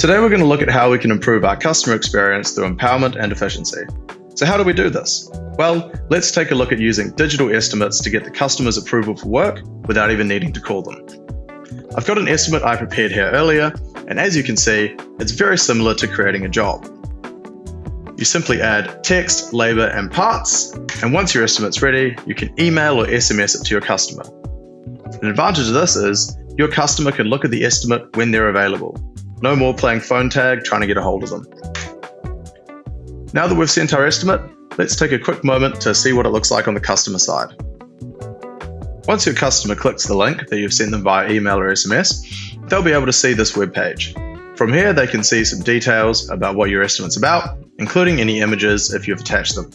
Today we're going to look at how we can improve our customer experience through empowerment and efficiency. So how do we do this? Well, let's take a look at using digital estimates to get the customer's approval for work without even needing to call them. I've got an estimate I prepared here earlier, and as you can see, it's very similar to creating a job. You simply add text, labor, and parts, and once your estimate's ready, you can email or SMS it to your customer. An advantage of this is your customer can look at the estimate when they're available. No more playing phone tag trying to get a hold of them. Now that we've sent our estimate, let's take a quick moment to see what it looks like on the customer side. Once your customer clicks the link that you've sent them via email or SMS, they'll be able to see this web page. From here, they can see some details about what your estimate's about, including any images if you've attached them.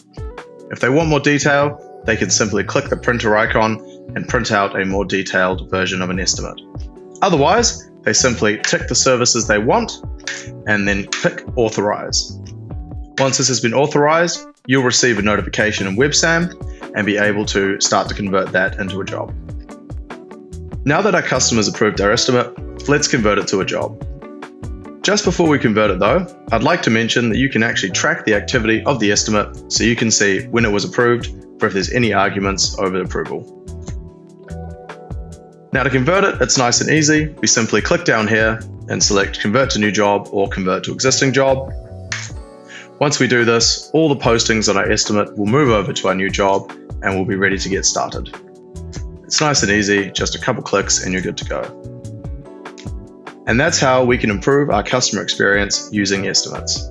If they want more detail, they can simply click the printer icon and print out a more detailed version of an estimate. Otherwise, they simply tick the services they want and then pick Authorize. Once this has been authorized, you'll receive a notification in webSAM and be able to start to convert that into a job. Now that our customer's approved our estimate, let's convert it to a job. Just before we convert it though, I'd like to mention that you can actually track the activity of the estimate so you can see when it was approved for if there's any arguments over the approval. Now to convert it, it's nice and easy. We simply click down here and select Convert to New Job or Convert to Existing Job. Once we do this, all the postings on our estimate will move over to our new job and we'll be ready to get started. It's nice and easy, just a couple clicks and you're good to go. And that's how we can improve our customer experience using estimates.